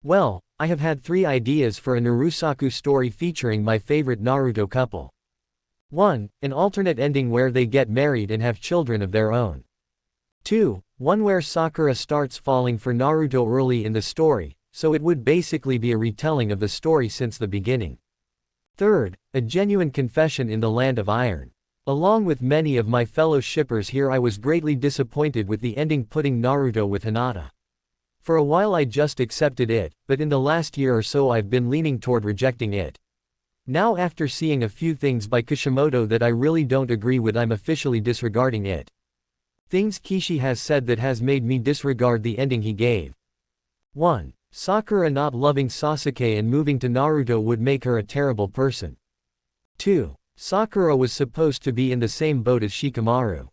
Well, I have had 3 ideas for a Narusaku story featuring my favorite Naruto couple. 1. An alternate ending where they get married and have children of their own. 2. One where Sakura starts falling for Naruto early in the story, so it would basically be a retelling of the story since the beginning. 3rd, a genuine confession in the Land of Iron. Along with many of my fellow shippers here, I was greatly disappointed with the ending putting Naruto with Hinata. For a while I just accepted it, but in the last year or so I've been leaning toward rejecting it. Now after seeing a few things by Kishimoto that I really don't agree with, I'm officially disregarding it. Things Kishi has said that has made me disregard the ending he gave. 1. Sakura not loving Sasuke and moving to Naruto would make her a terrible person. 2. Sakura was supposed to be in the same boat as Shikamaru.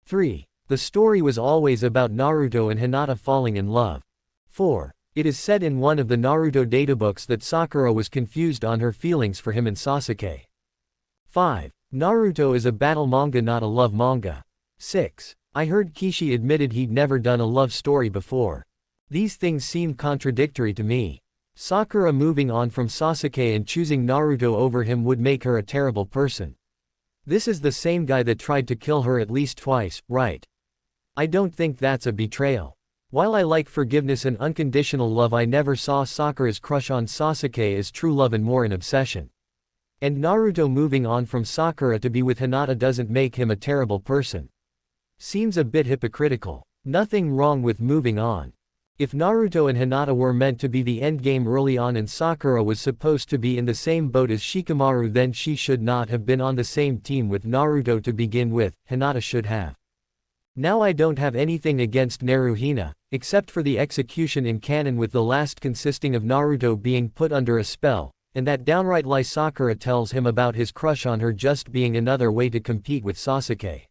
3. The story was always about Naruto and Hinata falling in love. 4. It is said in one of the Naruto databooks that Sakura was confused on her feelings for him and Sasuke. 5. Naruto is a battle manga, not a love manga. 6. I heard Kishi admitted he'd never done a love story before. These things seem contradictory to me. Sakura moving on from Sasuke and choosing Naruto over him would make her a terrible person. This is the same guy that tried to kill her at least twice, right? I don't think that's a betrayal. While I like forgiveness and unconditional love, I never saw Sakura's crush on Sasuke as true love and more an obsession. And Naruto moving on from Sakura to be with Hinata doesn't make him a terrible person. Seems a bit hypocritical. Nothing wrong with moving on. If Naruto and Hinata were meant to be the endgame early on and Sakura was supposed to be in the same boat as Shikamaru, then she should not have been on the same team with Naruto to begin with, Hinata should have. Now I don't have anything against Naruhina, except for the execution in canon with the last consisting of Naruto being put under a spell, and that downright lie Sakura tells him about his crush on her just being another way to compete with Sasuke.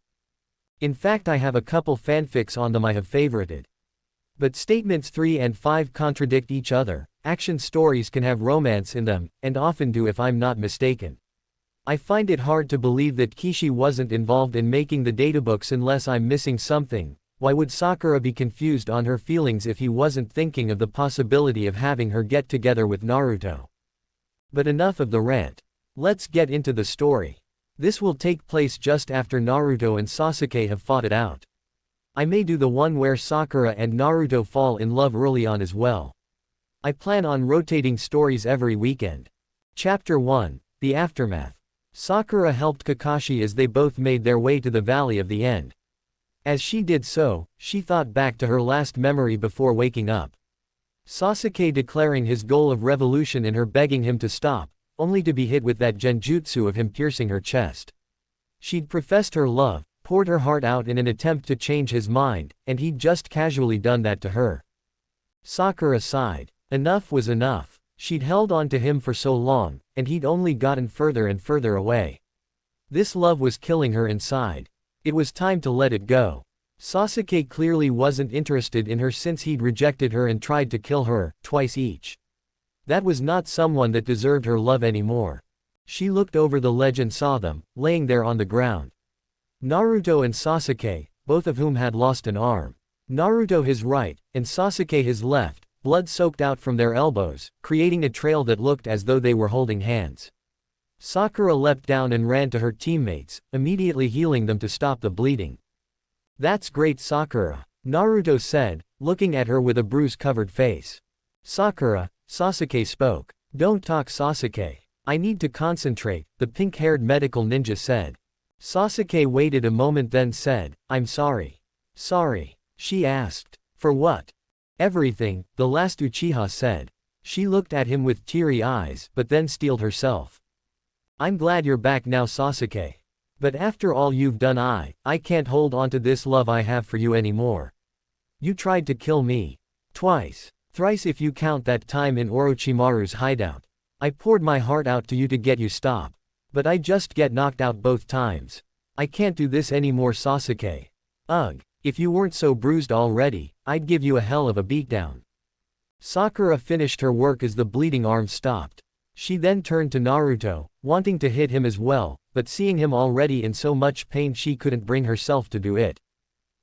In fact, I have a couple fanfics on them I have favorited. But statements 3 and 5 contradict each other. Action stories can have romance in them, and often do if I'm not mistaken. I find it hard to believe that Kishi wasn't involved in making the databooks unless I'm missing something. Why would Sakura be confused on her feelings if he wasn't thinking of the possibility of having her get together with Naruto? But enough of the rant. Let's get into the story. This will take place just after Naruto and Sasuke have fought it out. I may do the one where Sakura and Naruto fall in love early on as well. I plan on rotating stories every weekend. Chapter 1, The Aftermath. Sakura helped Kakashi as they both made their way to the Valley of the End. As she did so, she thought back to her last memory before waking up. Sasuke declaring his goal of revolution and her begging him to stop, only to be hit with that genjutsu of him piercing her chest. She'd professed her love, poured her heart out in an attempt to change his mind, and he'd just casually done that to her. Sakura sighed. Enough was enough. She'd held on to him for so long, and he'd only gotten further and further away. This love was killing her inside. It was time to let it go. Sasuke clearly wasn't interested in her since he'd rejected her and tried to kill her, twice each. That was not someone that deserved her love anymore. She looked over the ledge and saw them, laying there on the ground. Naruto and Sasuke, both of whom had lost an arm. Naruto his right, and Sasuke his left, blood soaked out from their elbows, creating a trail that looked as though they were holding hands. Sakura leapt down and ran to her teammates, immediately healing them to stop the bleeding. "That's great, Sakura," Naruto said, looking at her with a bruise-covered face. "Sakura," Sasuke spoke. "Don't talk, Sasuke. I need to concentrate," the pink-haired medical ninja said. Sasuke waited a moment then said, "I'm sorry." "Sorry?" she asked. "For what?" "Everything," the last Uchiha said. She looked at him with teary eyes, but then steeled herself. "I'm glad you're back now, Sasuke. But after all you've done, I can't hold on to this love I have for you anymore. You tried to kill me. Twice. Thrice if you count that time in Orochimaru's hideout. I poured my heart out to you to get you stop. But I just get knocked out both times. I can't do this anymore, Sasuke. Ugh. If you weren't so bruised already, I'd give you a hell of a beatdown." Sakura finished her work as the bleeding arm stopped. She then turned to Naruto, wanting to hit him as well, but seeing him already in so much pain she couldn't bring herself to do it.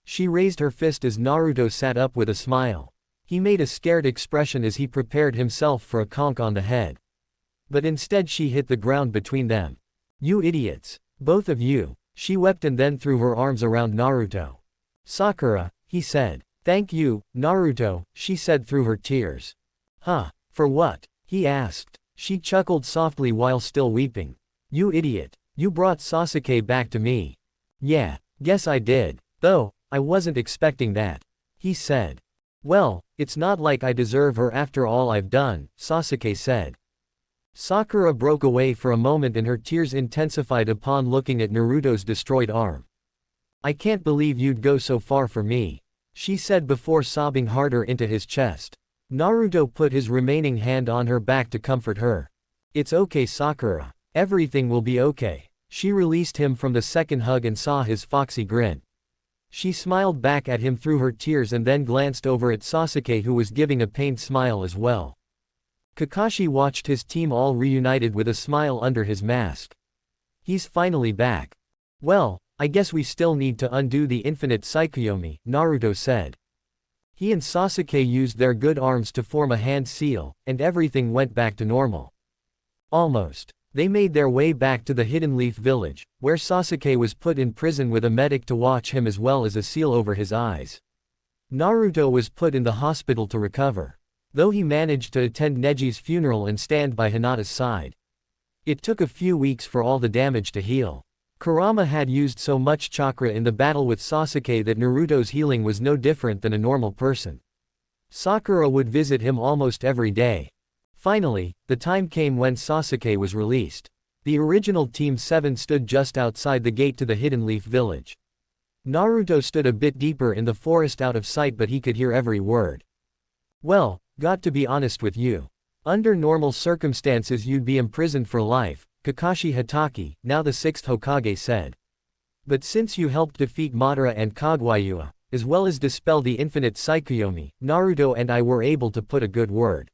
She raised her fist as Naruto sat up with a smile. He made a scared expression as he prepared himself for a conk on the head. But instead she hit the ground between them. You idiots. Both of you. She wept and then threw her arms around Naruto. Sakura, he said. Thank you, Naruto, she said through her tears. Huh, for what? He asked. She chuckled softly while still weeping. You idiot. You brought Sasuke back to me. Yeah, guess I did. Though, I wasn't expecting that. He said. Well, it's not like I deserve her after all I've done, Sasuke said. Sakura broke away for a moment and her tears intensified upon looking at Naruto's destroyed arm. I can't believe you'd go so far for me, she said before sobbing harder into his chest. Naruto put his remaining hand on her back to comfort her. It's okay, Sakura. Everything will be okay. She released him from the second hug and saw his foxy grin. She smiled back at him through her tears and then glanced over at Sasuke, who was giving a pained smile as well. Kakashi watched his team all reunited with a smile under his mask. He's finally back. Well, I guess we still need to undo the infinite Psychoyomi, Naruto said. He and Sasuke used their good arms to form a hand seal, and everything went back to normal. Almost. They made their way back to the Hidden Leaf village, where Sasuke was put in prison with a medic to watch him as well as a seal over his eyes. Naruto was put in the hospital to recover, though he managed to attend Neji's funeral and stand by Hinata's side. It took a few weeks for all the damage to heal. Kurama had used so much chakra in the battle with Sasuke that Naruto's healing was no different than a normal person. Sakura would visit him almost every day. Finally, the time came when Sasuke was released. The original Team 7 stood just outside the gate to the Hidden Leaf village. Naruto stood a bit deeper in the forest out of sight, but he could hear every word. Well, got to be honest with you. Under normal circumstances you'd be imprisoned for life, Kakashi Hatake, now the 6th Hokage said. But since you helped defeat Madara and Kageyuya, as well as dispel the infinite Psychoyomi, Naruto and I were able to put a good word.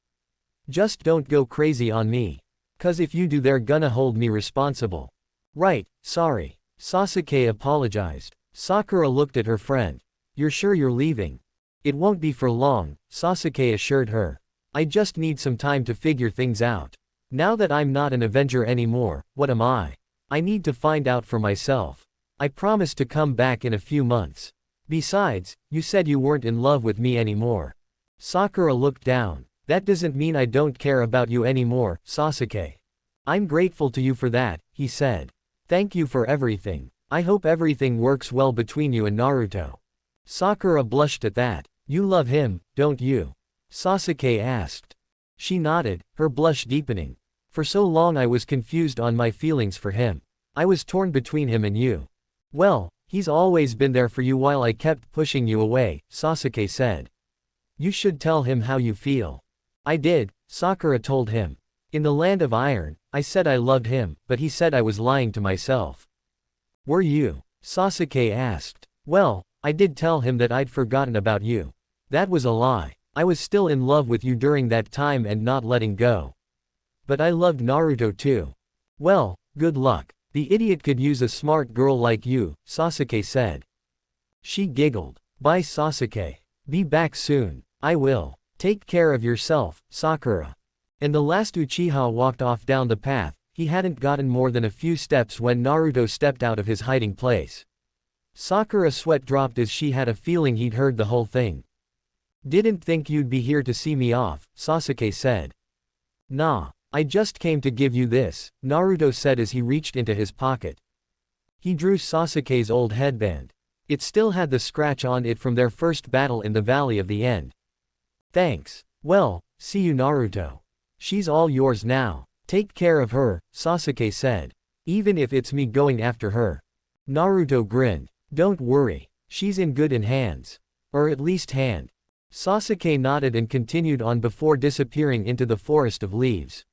Just don't go crazy on me. 'Cause if you do they're gonna hold me responsible. Right, sorry. Sasuke apologized. Sakura looked at her friend. You're sure you're leaving? It won't be for long, Sasuke assured her. I just need some time to figure things out. Now that I'm not an Avenger anymore, what am I? I need to find out for myself. I promise to come back in a few months. Besides, you said you weren't in love with me anymore. Sakura looked down. That doesn't mean I don't care about you anymore, Sasuke. I'm grateful to you for that, he said. Thank you for everything. I hope everything works well between you and Naruto. Sakura blushed at that. You love him, don't you? Sasuke asked. She nodded, her blush deepening. For so long I was confused on my feelings for him. I was torn between him and you. Well, he's always been there for you while I kept pushing you away, Sasuke said. You should tell him how you feel. I did, Sakura told him. In the Land of Iron, I said I loved him, but he said I was lying to myself. Were you? Sasuke asked. Well, I did tell him that I'd forgotten about you. That was a lie. I was still in love with you during that time and not letting go. But I loved Naruto too. Well, good luck. The idiot could use a smart girl like you, Sasuke said. She giggled. Bye Sasuke. Be back soon. I will. Take care of yourself, Sakura. And the last Uchiha walked off down the path. He hadn't gotten more than a few steps when Naruto stepped out of his hiding place. Sakura's sweat dropped as she had a feeling he'd heard the whole thing. Didn't think you'd be here to see me off, Sasuke said. Nah, I just came to give you this, Naruto said as he reached into his pocket. He drew Sasuke's old headband. It still had the scratch on it from their first battle in the Valley of the End. Thanks. Well, see you Naruto. She's all yours now. Take care of her, Sasuke said. Even if it's me going after her. Naruto grinned. Don't worry. She's in good hands. Or at least hand. Sasuke nodded and continued on before disappearing into the forest of leaves.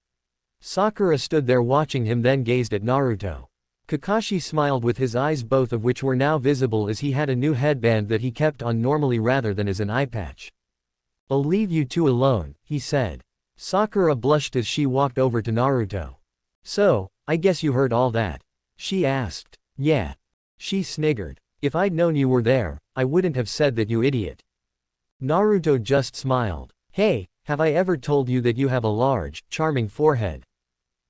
Sakura stood there watching him, then gazed at Naruto. Kakashi smiled with his eyes, both of which were now visible as he had a new headband that he kept on normally rather than as an eye patch. I'll leave you two alone, he said. Sakura blushed as she walked over to Naruto. So, I guess you heard all that? She asked. Yeah. She sniggered. If I'd known you were there, I wouldn't have said that, you idiot. Naruto just smiled. Hey, have I ever told you that you have a large, charming forehead?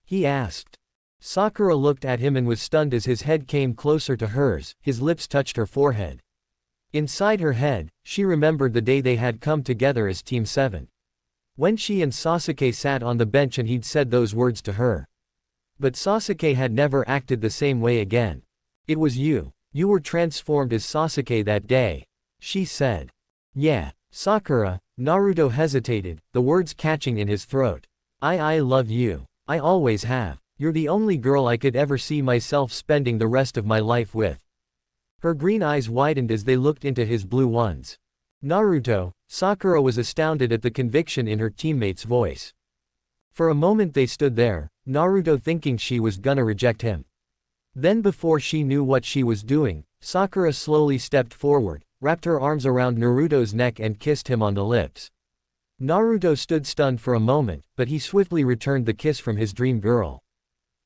He asked. Sakura looked at him and was stunned as his head came closer to hers, his lips touched her forehead. Inside her head, she remembered the day they had come together as Team 7. When she and Sasuke sat on the bench and he'd said those words to her. But Sasuke had never acted the same way again. It was you. You were transformed as Sasuke that day, she said. Yeah, Sakura. Naruto hesitated, the words catching in his throat. I love you. I always have. You're the only girl I could ever see myself spending the rest of my life with. Her green eyes widened as they looked into his blue ones. Naruto, Sakura was astounded at the conviction in her teammate's voice. For a moment they stood there, Naruto thinking she was gonna reject him. Then before she knew what she was doing, Sakura slowly stepped forward, wrapped her arms around Naruto's neck and kissed him on the lips. Naruto stood stunned for a moment, but he swiftly returned the kiss from his dream girl.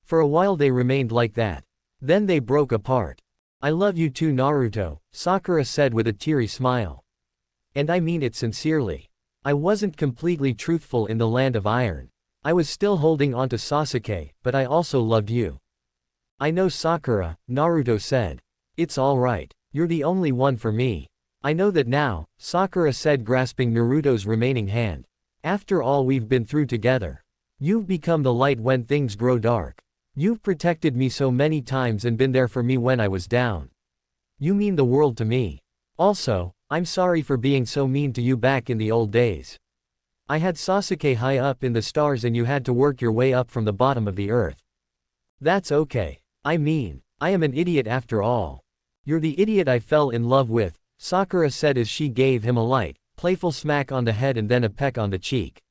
For a while they remained like that. Then they broke apart. I love you too, Naruto, Sakura said with a teary smile. And I mean it sincerely. I wasn't completely truthful in the Land of Iron. I was still holding on to Sasuke, but I also loved you. I know, Sakura, Naruto said. It's all right. You're the only one for me. I know that now, Sakura said, grasping Naruto's remaining hand. After all we've been through together. You've become the light when things grow dark. You've protected me so many times and been there for me when I was down. You mean the world to me. Also, I'm sorry for being so mean to you back in the old days. I had Sasuke high up in the stars and you had to work your way up from the bottom of the earth. That's okay. I mean, I am an idiot after all. You're the idiot I fell in love with, Sakura said as she gave him a light, playful smack on the head and then a peck on the cheek.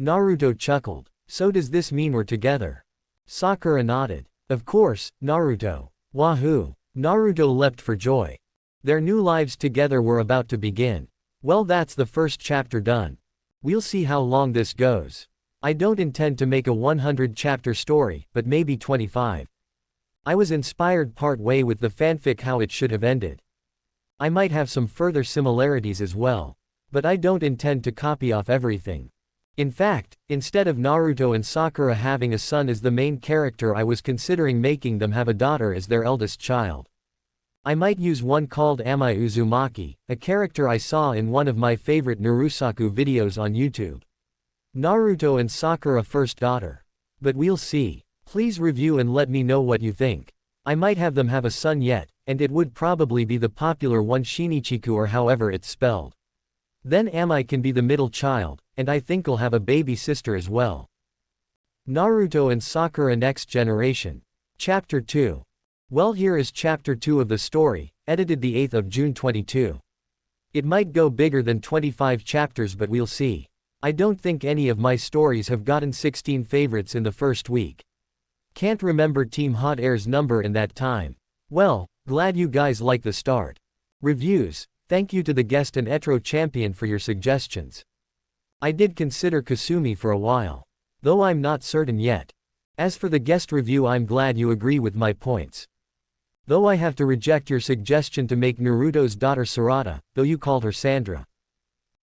Naruto chuckled. So does this mean we're together? Sakura nodded. Of course, Naruto. Wahoo! Naruto leapt for joy. Their new lives together were about to begin. Well, that's the first chapter done. We'll see how long this goes. I don't intend to make a 100-chapter story, but maybe 25. I was inspired part way with the fanfic how it should have ended. I might have some further similarities as well. But I don't intend to copy off everything. In fact, instead of Naruto and Sakura having a son as the main character, I was considering making them have a daughter as their eldest child. I might use one called Ami Uzumaki, a character I saw in one of my favorite Narusaku videos on YouTube. Naruto and Sakura first daughter. But we'll see. Please review and let me know what you think. I might have them have a son yet, and it would probably be the popular one Shinichiku or however it's spelled. Then Ami can be the middle child, and I think I'll have a baby sister as well. Naruto and Sakura Next Generation. Chapter 2. Well, here is Chapter 2 of the story, edited the 8th of June 22. It might go bigger than 25 chapters, but we'll see. I don't think any of my stories have gotten 16 favorites in the first week. Can't remember Team Hot Air's number in that time. Well, glad you guys like the start. Reviews. Thank you to the guest and Etro champion for your suggestions. I did consider Kasumi for a while. Though I'm not certain yet. As for the guest review, I'm glad you agree with my points. Though I have to reject your suggestion to make Naruto's daughter Sarada, though you called her Sandra.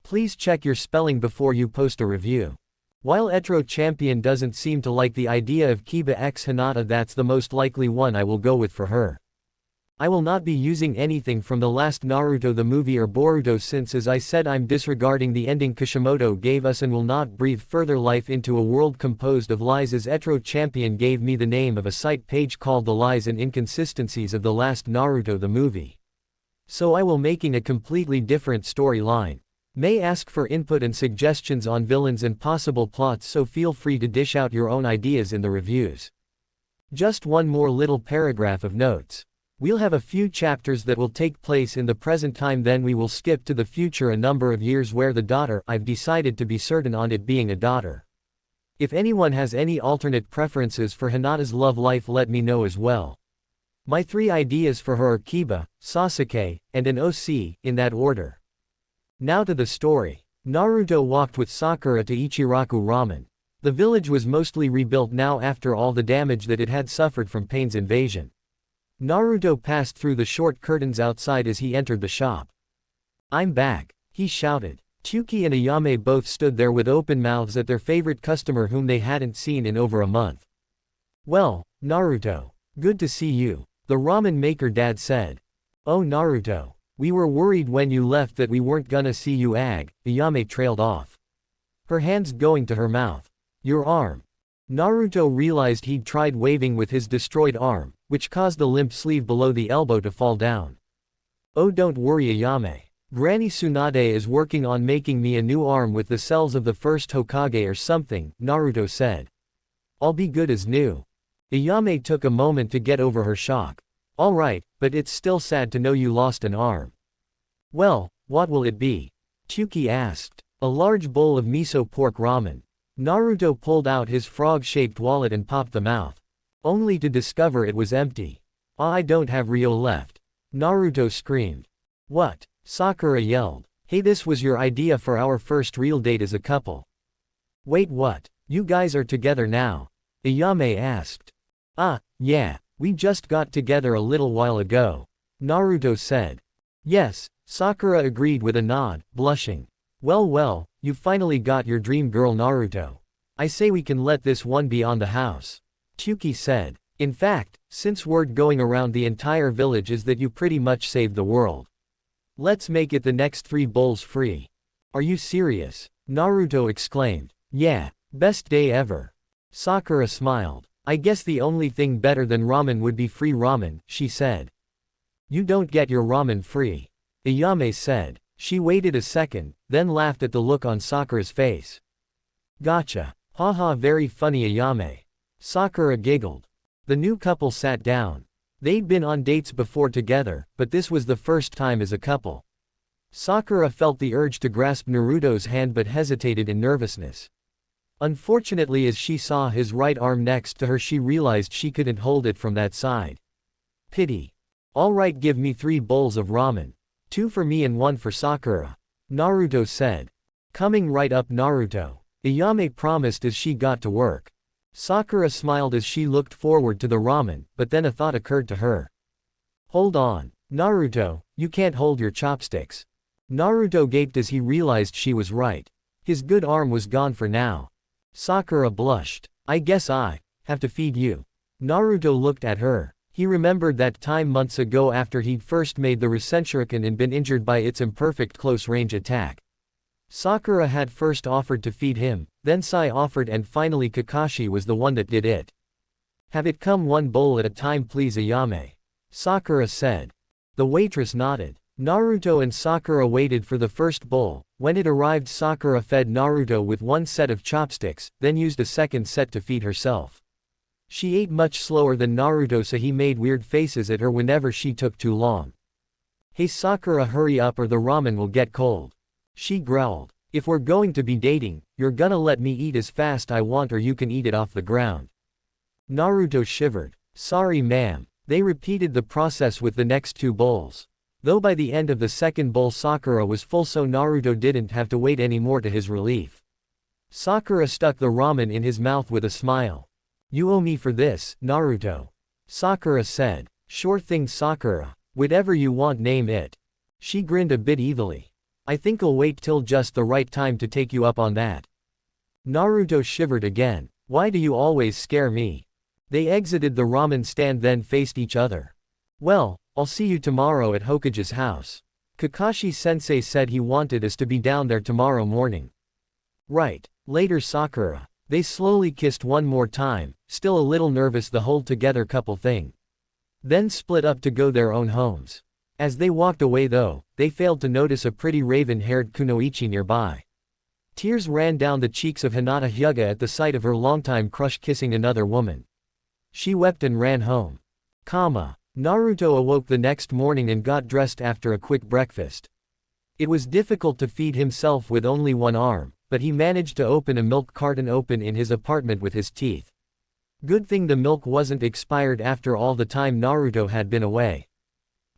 Please check your spelling before you post a review. While Etro Champion doesn't seem to like the idea of Kiba x Hinata, that's the most likely one I will go with for her. I will not be using anything from the last Naruto the movie or Boruto, since as I said I'm disregarding the ending Kishimoto gave us and will not breathe further life into a world composed of lies, as Etro Champion gave me the name of a site page called The Lies and Inconsistencies of the Last Naruto the Movie. So I will making a completely different storyline. May ask for input and suggestions on villains and possible plots, so feel free to dish out your own ideas in the reviews. Just one more little paragraph of notes. We'll have a few chapters that will take place in the present time, then we will skip to the future a number of years where the daughter, I've decided to be certain on it being a daughter. If anyone has any alternate preferences for Hinata's love life, let me know as well. My 3 ideas for her are Kiba, Sasuke, and an OC, in that order. Now to the story. Naruto walked with Sakura to Ichiraku Ramen. The village was mostly rebuilt now after all the damage that it had suffered from Pain's invasion. Naruto passed through the short curtains outside as he entered the shop. I'm back. he shouted. Tyuki and Ayame both stood there with open mouths at their favorite customer whom they hadn't seen in over a month. Well, Naruto. Good to see you, the ramen maker dad said. Oh Naruto. We were worried when you left that we weren't gonna see you Ayame trailed off. Her hands going to her mouth. Your arm. Naruto realized he'd tried waving with his destroyed arm, which caused the limp sleeve below the elbow to fall down. Oh don't worry Ayame. Granny Tsunade is working on making me a new arm with the cells of the first Hokage or something, Naruto said. I'll be good as new. Ayame took a moment to get over her shock. Alright, but it's still sad to know you lost an arm. Well, what will it be? Tyuki asked. A large bowl of miso pork ramen. Naruto pulled out his frog-shaped wallet and popped them out. Only to discover it was empty. I don't have Ryo left. Naruto screamed. What? Sakura yelled. Hey, this was your idea for our first real date as a couple. Wait, what? You guys are together now? Ayame asked. Yeah, we just got together a little while ago. Naruto said. Yes, Sakura agreed with a nod, blushing. Well, you finally got your dream girl Naruto. I say we can let this one be on the house. Tyuki said. In fact, since word going around the entire village is that you pretty much saved the world. Let's make it the next 3 bowls free. Are you serious? Naruto exclaimed. Yeah, best day ever. Sakura smiled. I guess the only thing better than ramen would be free ramen, she said. You don't get your ramen free. Ayame said. She waited a second, then laughed at the look on Sakura's face. Gotcha. Haha, very funny Ayame. Sakura giggled. The new couple sat down. They'd been on dates before together, but this was the first time as a couple. Sakura felt the urge to grasp Naruto's hand but hesitated in nervousness. Unfortunately, as she saw his right arm next to her, she realized she couldn't hold it from that side. Pity. Alright, give me 3 bowls of ramen. 2 for me and 1 for Sakura. Naruto said. Coming right up Naruto. Ayame promised as she got to work. Sakura smiled as she looked forward to the ramen, but then a thought occurred to her. Hold on, Naruto, you can't hold your chopsticks. Naruto gaped as he realized she was right. His good arm was gone for now. Sakura blushed. I guess I have to feed you. Naruto looked at her. He remembered that time months ago after he'd first made the Rasenshuriken and been injured by its imperfect close-range attack. Sakura had first offered to feed him, then Sai offered, and finally Kakashi was the one that did it. Have it come 1 bowl at a time please Ayame. Sakura said. The waitress nodded. Naruto and Sakura waited for the first bowl. When it arrived, Sakura fed Naruto with 1 set of chopsticks, then used a second set to feed herself. She ate much slower than Naruto, so he made weird faces at her whenever she took too long. Hey Sakura, hurry up or the ramen will get cold. She growled. If we're going to be dating, you're gonna let me eat as fast I want or you can eat it off the ground. Naruto shivered. Sorry ma'am. They repeated the process with the next 2 bowls. Though by the end of the second bowl Sakura was full, so Naruto didn't have to wait anymore to his relief. Sakura stuck the ramen in his mouth with a smile. You owe me for this, Naruto. Sakura said. Sure thing Sakura. Whatever you want, name it. She grinned a bit evilly. I think I'll wait till just the right time to take you up on that. Naruto shivered again. Why do you always scare me? They exited the ramen stand, then faced each other. Well, I'll see you tomorrow at Hokage's house. Kakashi-sensei said he wanted us to be down there tomorrow morning. Right. Later Sakura. They slowly kissed one more time, still a little nervous the whole together couple thing. Then split up to go their own homes. As they walked away though, they failed to notice a pretty raven-haired kunoichi nearby. Tears ran down the cheeks of Hinata Hyuga at the sight of her longtime crush kissing another woman. She wept and ran home. Naruto awoke the next morning and got dressed after a quick breakfast. It was difficult to feed himself with only 1 arm, but he managed to open a milk carton open in his apartment with his teeth. Good thing the milk wasn't expired after all the time Naruto had been away.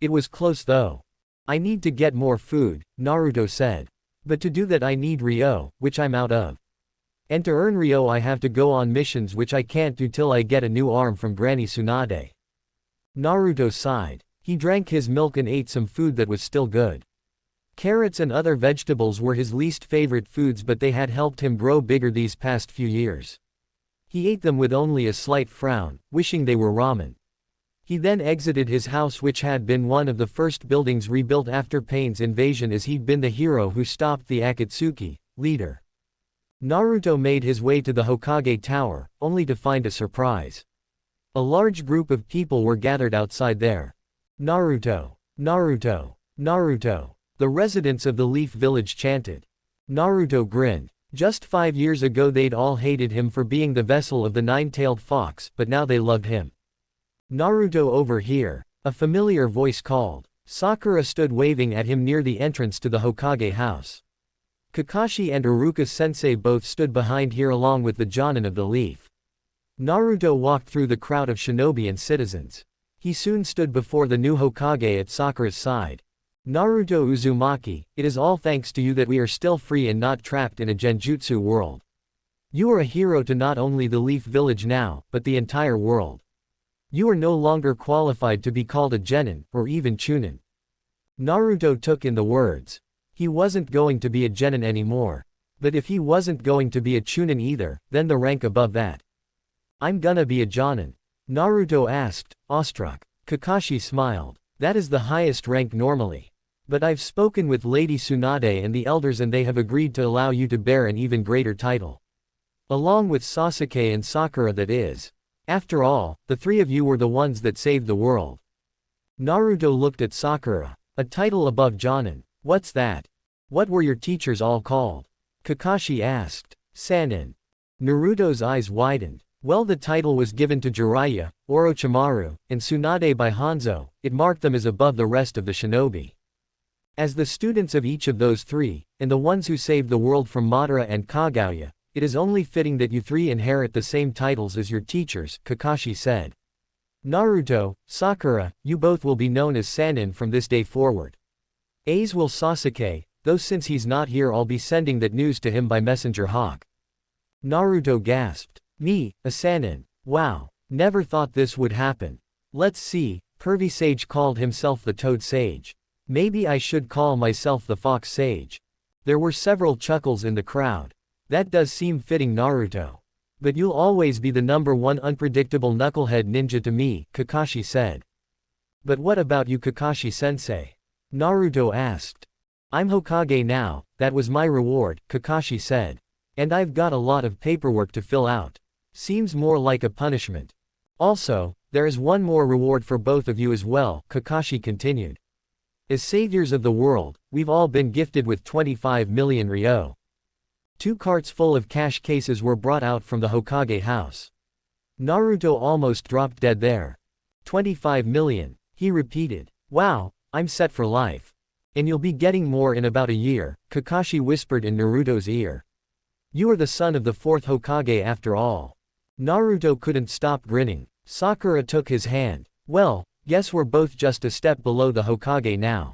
It was close though. I need to get more food, Naruto said. But to do that I need Ryo, which I'm out of. And to earn Ryo I have to go on missions, which I can't do till I get a new arm from Granny Tsunade. Naruto sighed. He drank his milk and ate some food that was still good. Carrots and other vegetables were his least favorite foods, but they had helped him grow bigger these past few years. He ate them with only a slight frown, wishing they were ramen. He then exited his house, which had been one of the first buildings rebuilt after Pain's invasion, as he'd been the hero who stopped the Akatsuki leader. Naruto made his way to the Hokage Tower, only to find a surprise. A large group of people were gathered outside there. Naruto! Naruto! Naruto! The residents of the Leaf Village chanted. Naruto grinned. Just 5 years ago they'd all hated him for being the vessel of the nine-tailed fox, but now they loved him. Naruto, over here, a familiar voice called. Sakura stood waving at him near the entrance to the Hokage house. Kakashi and Iruka-sensei both stood behind here along with the Jonin of the Leaf. Naruto walked through the crowd of shinobi and citizens. He soon stood before the new Hokage at Sakura's side. Naruto Uzumaki, it is all thanks to you that we are still free and not trapped in a genjutsu world. You are a hero to not only the Leaf Village now, but the entire world. You are no longer qualified to be called a genin, or even chunin. Naruto took in the words. He wasn't going to be a genin anymore. But if he wasn't going to be a chunin either, then the rank above that. I'm gonna be a jonin. Naruto asked, awestruck. Kakashi smiled. That is the highest rank normally. But I've spoken with Lady Tsunade and the elders, and they have agreed to allow you to bear an even greater title. Along with Sasuke and Sakura, that is. After all, the three of you were the ones that saved the world. Naruto looked at Sakura. A title above Jonin. What's that? What were your teachers all called? Kakashi asked. Sannin. Naruto's eyes widened. Well, the title was given to Jiraiya, Orochimaru, and Tsunade by Hanzo. It marked them as above the rest of the shinobi. As the students of each of those three, and the ones who saved the world from Madara and Kagauya, it is only fitting that you three inherit the same titles as your teachers, Kakashi said. Naruto, Sakura, you both will be known as Sannin from this day forward. As will Sasuke, though since he's not here I'll be sending that news to him by messenger hawk. Naruto gasped. Me, a Sannin. Wow, never thought this would happen. Let's see, Pervy Sage called himself the Toad Sage. Maybe I should call myself the Fox Sage. There were several chuckles in the crowd. That does seem fitting, Naruto. But you'll always be the #1 unpredictable knucklehead ninja to me, Kakashi said. But what about you, Kakashi-sensei? Naruto asked. I'm Hokage now, that was my reward, Kakashi said. And I've got a lot of paperwork to fill out. Seems more like a punishment. Also, there is one more reward for both of you as well, Kakashi continued. As saviors of the world, we've all been gifted with 25 million ryo. 2 carts full of cash cases were brought out from the Hokage house. Naruto almost dropped dead there. 25 million, he repeated. Wow, I'm set for life. And you'll be getting more in about a year, Kakashi whispered in Naruto's ear. You are the son of the 4th Hokage after all. Naruto couldn't stop grinning. Sakura took his hand. Well, guess we're both just a step below the Hokage now.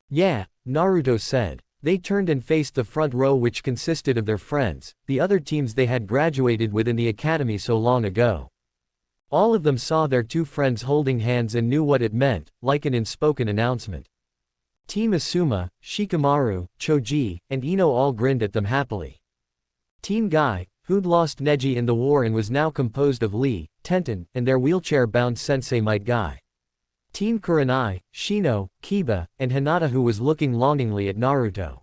Yeah, Naruto said. They turned and faced the front row, which consisted of their friends, the other teams they had graduated with in the academy so long ago. All of them saw their 2 friends holding hands and knew what it meant, like an unspoken announcement. Team Asuma, Shikamaru, Choji, and Ino all grinned at them happily. Team Guy, who'd lost Neji in the war and was now composed of Lee, Tenten, and their wheelchair-bound sensei Might Guy. Team Kurenai, Shino, Kiba, and Hinata, who was looking longingly at Naruto.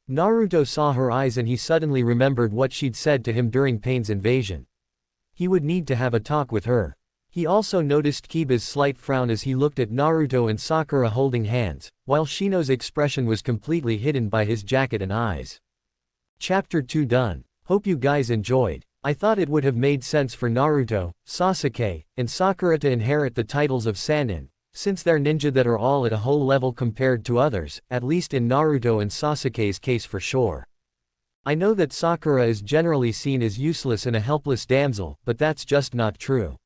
Naruto saw her eyes and he suddenly remembered what she'd said to him during Pain's invasion. He would need to have a talk with her. He also noticed Kiba's slight frown as he looked at Naruto and Sakura holding hands, while Shino's expression was completely hidden by his jacket and eyes. Chapter 2 done. Hope you guys enjoyed. I thought it would have made sense for Naruto, Sasuke, and Sakura to inherit the titles of Sannin, since they're ninja that are all at a whole level compared to others, at least in Naruto and Sasuke's case for sure. I know that Sakura is generally seen as useless and a helpless damsel, but that's just not true.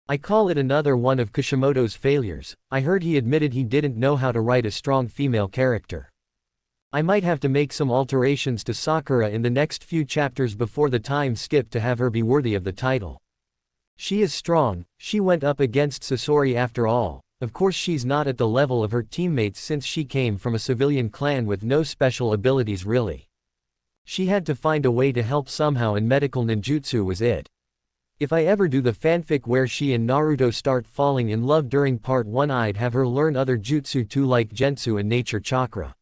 I call it another one of Kishimoto's failures. I heard he admitted he didn't know how to write a strong female character. I might have to make some alterations to Sakura in the next few chapters before the time skip to have her be worthy of the title. She is strong, she went up against Sasori after all, Of course she's not at the level of her teammates since she came from a civilian clan with no special abilities really. She had to find a way to help somehow and medical ninjutsu was it. If I ever do the fanfic where she and Naruto start falling in love during part 1, I'd have her learn other jutsu too like Gensu and nature chakra.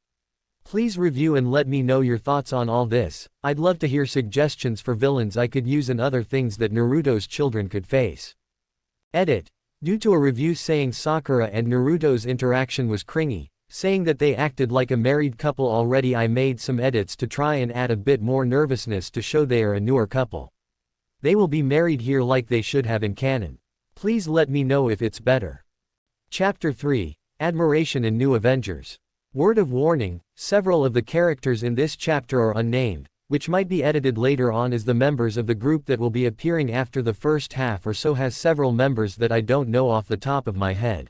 Please review and let me know your thoughts on all this. I'd love to hear suggestions for villains I could use and other things that Naruto's children could face. Edit. Due to a review saying Sakura and Naruto's interaction was cringy, saying that they acted like a married couple already, I made some edits to try and add a bit more nervousness to show they are a newer couple. They will be married here like they should have in canon. Please let me know if it's better. Chapter 3, Admiration in New Avengers. Word of warning, several of the characters in this chapter are unnamed, which might be edited later on as the members of the group that will be appearing after the first half or so has several members that I don't know off the top of my head.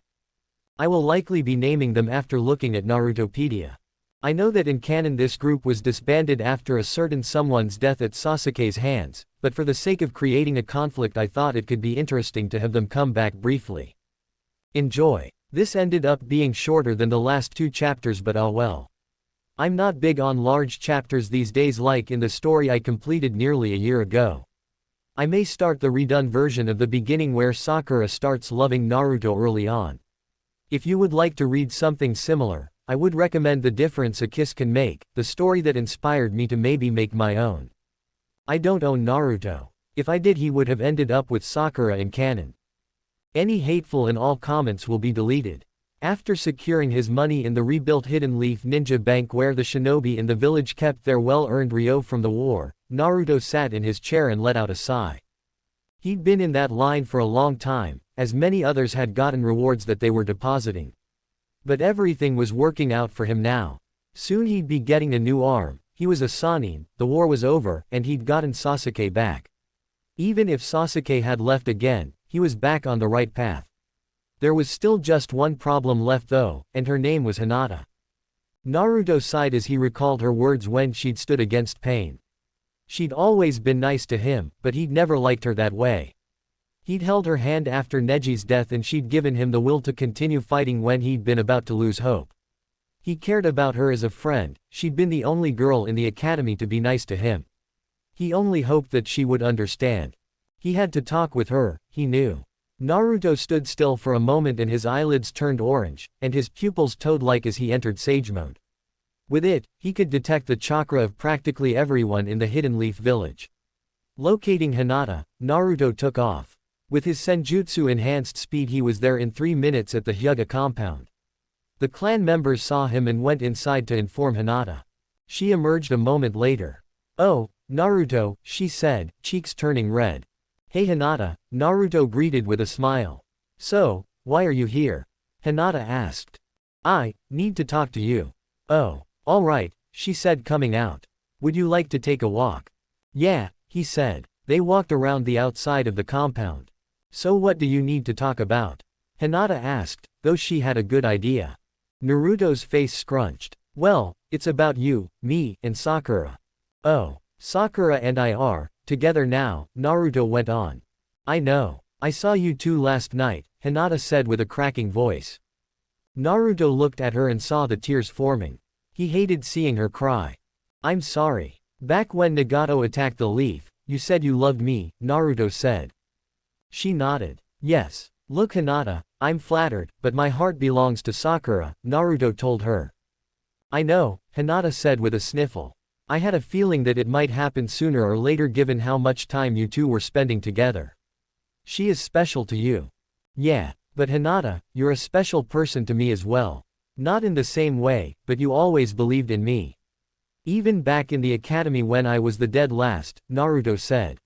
I will likely be naming them after looking at Narutopedia. I know that in canon this group was disbanded after a certain someone's death at Sasuke's hands, but for the sake of creating a conflict I thought it could be interesting to have them come back briefly. Enjoy. This ended up being shorter than the last 2 chapters but oh well. I'm not big on large chapters these days like in the story I completed nearly a year ago. I may start the redone version of the beginning where Sakura starts loving Naruto early on. If you would like to read something similar, I would recommend The Difference a Kiss Can Make, the story that inspired me to maybe make my own. I don't own Naruto. If I did he would have ended up with Sakura in canon. Any hateful and all comments will be deleted. After securing his money in the rebuilt Hidden Leaf Ninja Bank where the shinobi in the village kept their well-earned ryo from the war, Naruto sat in his chair and let out a sigh. He'd been in that line for a long time, as many others had gotten rewards that they were depositing. But everything was working out for him now. Soon he'd be getting a new arm, he was a Sannin, the war was over, and he'd gotten Sasuke back. Even if Sasuke had left again, he was back on the right path. There was still just one problem left though, and her name was Hinata. Naruto sighed as he recalled her words when she'd stood against pain. She'd always been nice to him, but he'd never liked her that way. He'd held her hand after Neji's death and she'd given him the will to continue fighting when he'd been about to lose hope. He cared about her as a friend, she'd been the only girl in the academy to be nice to him. He only hoped that she would understand. He had to talk with her, he knew. Naruto stood still for a moment and his eyelids turned orange, and his pupils toad-like as he entered Sage Mode. With it, he could detect the chakra of practically everyone in the Hidden Leaf village. Locating Hinata, Naruto took off. With his senjutsu enhanced speed he was there in 3 minutes at the Hyuga compound. The clan members saw him and went inside to inform Hinata. She emerged a moment later. "Oh, Naruto," she said, cheeks turning red. "Hey Hinata," Naruto greeted with a smile. "So, why are you here?" Hinata asked. "I need to talk to you." "Oh, alright," she said coming out. "Would you like to take a walk?" "Yeah," he said. They walked around the outside of the compound. "So what do you need to talk about?" Hinata asked, though she had a good idea. Naruto's face scrunched. "Well, it's about you, me, and Sakura." "Oh, Sakura and I are together now," Naruto went on. "I know. I saw you two last night," Hinata said with a cracking voice. Naruto looked at her and saw the tears forming. He hated seeing her cry. "I'm sorry. Back when Nagato attacked the leaf, you said you loved me," Naruto said. She nodded. "Yes. Look Hinata, I'm flattered, but my heart belongs to Sakura," Naruto told her. "I know," Hinata said with a sniffle. "I had a feeling that it might happen sooner or later given how much time you two were spending together. She is special to you." "Yeah, but Hinata, you're a special person to me as well. Not in the same way, but you always believed in me. Even back in the academy when I was the dead last," Naruto said.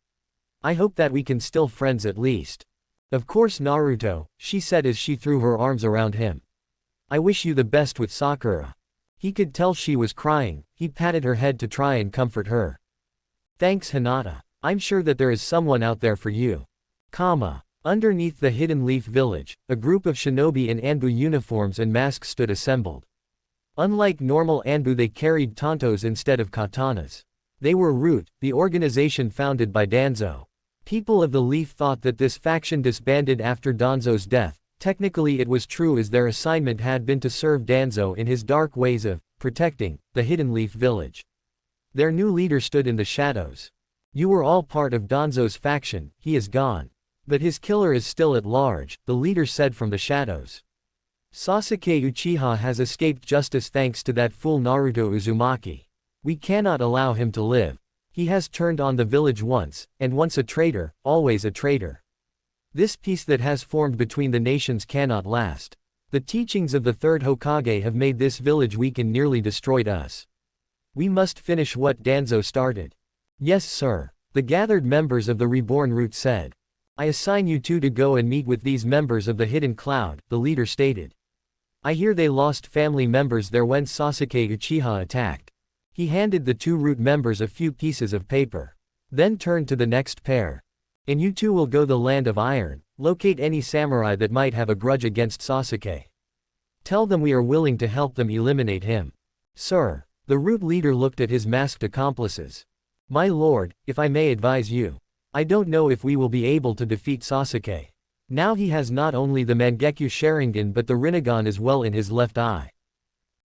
"I hope that we can still friends at least." "Of course Naruto," she said as she threw her arms around him. "I wish you the best with Sakura." He could tell she was crying, he patted her head to try and comfort her. "Thanks Hinata. I'm sure that there is someone out there for you." Underneath the Hidden Leaf village, a group of shinobi in Anbu uniforms and masks stood assembled. Unlike normal Anbu they carried tantos instead of katanas. They were Root, the organization founded by Danzo. People of the Leaf thought that this faction disbanded after Danzo's death, Technically it was true, as their assignment had been to serve Danzo in his dark ways of protecting the Hidden Leaf Village. Their new leader stood in the shadows. You were all part of Danzo's faction, he is gone. But his killer is still at large, the leader said from the shadows. Sasuke Uchiha has escaped justice thanks to that fool Naruto Uzumaki. We cannot allow him to live. He has turned on the village once, and once a traitor, always a traitor. This peace that has formed between the nations cannot last. The teachings of the third Hokage have made this village weak and nearly destroyed us. We must finish what Danzo started. Yes, sir. The gathered members of the Reborn Root said. I assign you two to go and meet with these members of the Hidden Cloud, the leader stated. I hear they lost family members there when Sasuke Uchiha attacked. He handed the two root members a few pieces of paper. Then turned to the next pair. And you two will go the Land of Iron, locate any samurai that might have a grudge against Sasuke. Tell them we are willing to help them eliminate him. Sir. The root leader looked at his masked accomplices. My lord, if I may advise you. I don't know if we will be able to defeat Sasuke. Now he has not only the Mangekyo Sharingan but the Rinnegan as well in his left eye.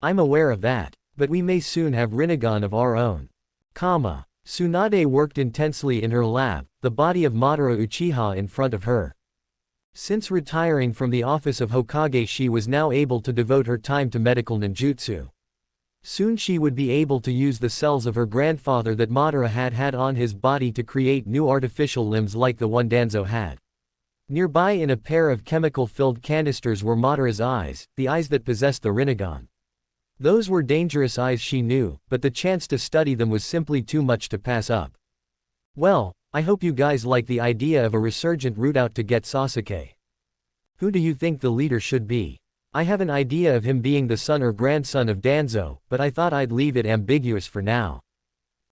I'm aware of that, but we may soon have Rinnegan of our own. Tsunade worked intensely in her lab, the body of Madara Uchiha in front of her. Since retiring from the office of Hokage, she was now able to devote her time to medical ninjutsu. Soon she would be able to use the cells of her grandfather that Madara had on his body to create new artificial limbs like the one Danzo had. Nearby in a pair of chemical-filled canisters were Madara's eyes, the eyes that possessed the Rinnegan. Those were dangerous eyes, she knew, but the chance to study them was simply too much to pass up. Well, I hope you guys like the idea of a resurgent route out to get Sasuke. Who do you think the leader should be? I have an idea of him being the son or grandson of Danzo, but I thought I'd leave it ambiguous for now.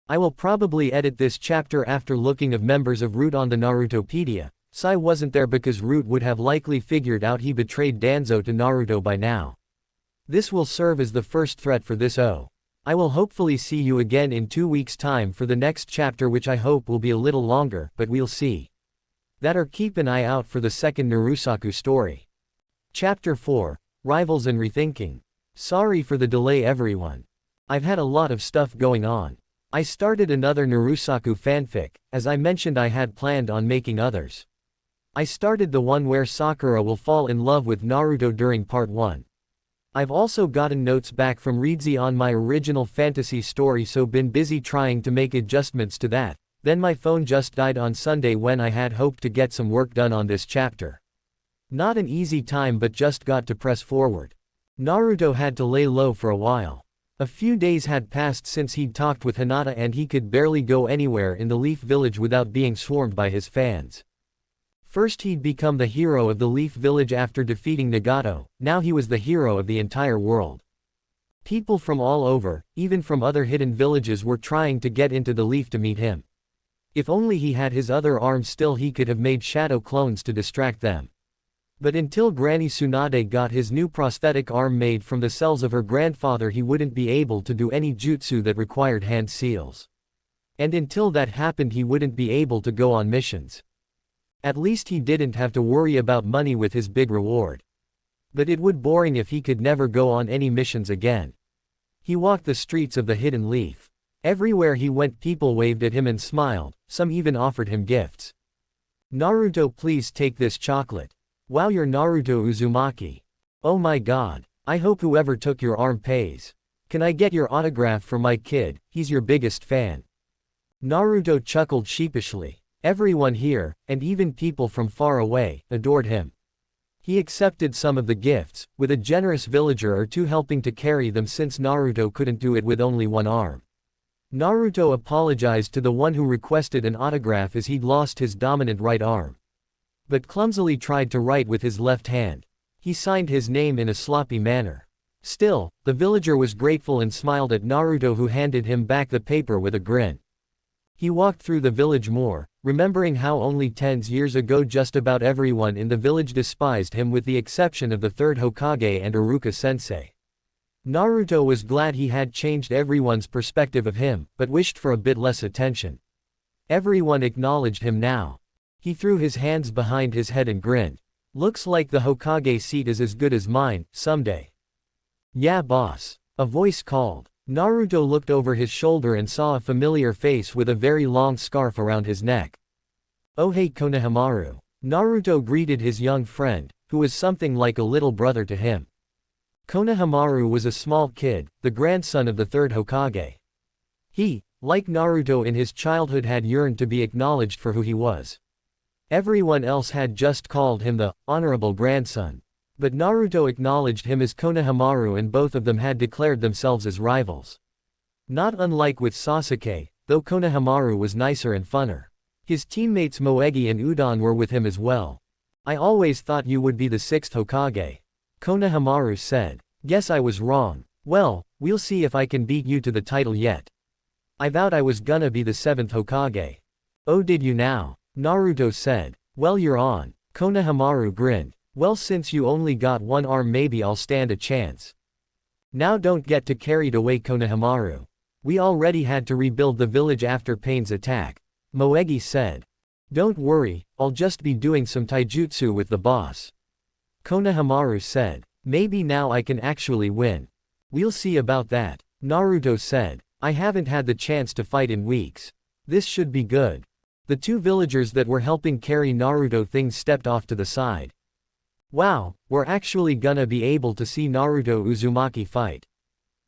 I will probably edit this chapter after looking of members of Root on the Narutopedia. Sai wasn't there because Root would have likely figured out he betrayed Danzo to Naruto by now. This will serve as the first threat for this I will hopefully see you again in 2 weeks' time for the next chapter, which I hope will be a little longer, but we'll see. That or keep an eye out for the second Narusaku story. Chapter 4. Rivals and Rethinking. Sorry for the delay everyone. I've had a lot of stuff going on. I started another Narusaku fanfic, as I mentioned I had planned on making others. I started the one where Sakura will fall in love with Naruto during part 1. I've also gotten notes back from Reedsy on my original fantasy story, so been busy trying to make adjustments to that. Then my phone just died on Sunday when I had hoped to get some work done on this chapter. Not an easy time, but just got to press forward. Naruto had to lay low for a while. A few days had passed since he'd talked with Hinata and he could barely go anywhere in the Leaf Village without being swarmed by his fans. First he'd become the hero of the Leaf Village after defeating Nagato, now he was the hero of the entire world. People from all over, even from other hidden villages, were trying to get into the Leaf to meet him. If only he had his other arm still, he could have made shadow clones to distract them. But until Granny Tsunade got his new prosthetic arm made from the cells of her grandfather, he wouldn't be able to do any jutsu that required hand seals. And until that happened, he wouldn't be able to go on missions. At least he didn't have to worry about money with his big reward. But it would be boring if he could never go on any missions again. He walked the streets of the Hidden Leaf. Everywhere he went, people waved at him and smiled, some even offered him gifts. Naruto, please take this chocolate. Wow, you're Naruto Uzumaki. Oh my god. I hope whoever took your arm pays. Can I get your autograph for my kid, he's your biggest fan. Naruto chuckled sheepishly. Everyone here, and even people from far away, adored him. He accepted some of the gifts, with a generous villager or two helping to carry them since Naruto couldn't do it with only one arm. Naruto apologized to the one who requested an autograph as he'd lost his dominant right arm. But clumsily tried to write with his left hand. He signed his name in a sloppy manner. Still, the villager was grateful and smiled at Naruto, who handed him back the paper with a grin. He walked through the village more, remembering how only 10 years ago just about everyone in the village despised him with the exception of the third Hokage and Iruka-sensei. Naruto was glad he had changed everyone's perspective of him, but wished for a bit less attention. Everyone acknowledged him now. He threw his hands behind his head and grinned. Looks like the Hokage seat is as good as mine, someday. Yeah boss. A voice called. Naruto looked over his shoulder and saw a familiar face with a very long scarf around his neck. Oh hey Konohamaru. Naruto greeted his young friend, who was something like a little brother to him. Konohamaru was a small kid, the grandson of the third Hokage. He, like Naruto in his childhood, had yearned to be acknowledged for who he was. Everyone else had just called him the honorable grandson. But Naruto acknowledged him as Konohamaru, and both of them had declared themselves as rivals. Not unlike with Sasuke, though Konohamaru was nicer and funner. His teammates Moegi and Udon were with him as well. I always thought you would be the sixth Hokage. Konohamaru said. Guess I was wrong. Well, we'll see if I can beat you to the title yet. I vowed I was gonna be the seventh Hokage. Oh did you now? Naruto said. Well you're on. Konohamaru grinned. Well since you only got one arm maybe I'll stand a chance. Now don't get too carried away Konohamaru. We already had to rebuild the village after Pain's attack. Moegi said. Don't worry, I'll just be doing some taijutsu with the boss. Konohamaru said. Maybe now I can actually win. We'll see about that. Naruto said. I haven't had the chance to fight in weeks. This should be good. The two villagers that were helping carry Naruto things stepped off to the side. Wow, we're actually gonna be able to see Naruto Uzumaki fight.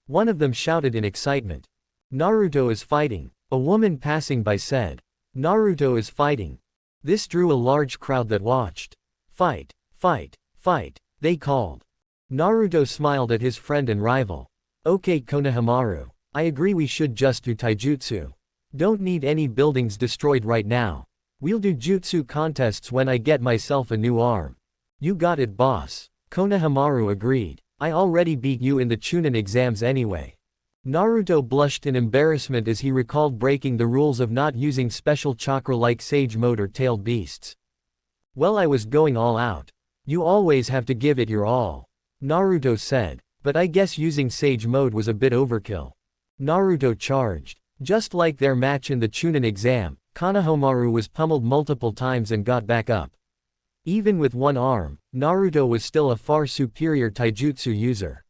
One of them shouted in excitement. Naruto is fighting. A woman passing by said. Naruto is fighting. This drew a large crowd that watched. Fight, fight, fight, they called. Naruto smiled at his friend and rival. Okay Konohamaru. I agree we should just do taijutsu. Don't need any buildings destroyed right now. We'll do jutsu contests when I get myself a new arm. You got it boss. Konohamaru agreed. I already beat you in the Chunin exams anyway. Naruto blushed in embarrassment as he recalled breaking the rules of not using special chakra like Sage Mode or tailed beasts. Well I was going all out. You always have to give it your all. Naruto said. But I guess using Sage Mode was a bit overkill. Naruto charged. Just like their match in the Chunin exam, Konohamaru was pummeled multiple times and got back up. Even with one arm, Naruto was still a far superior taijutsu user.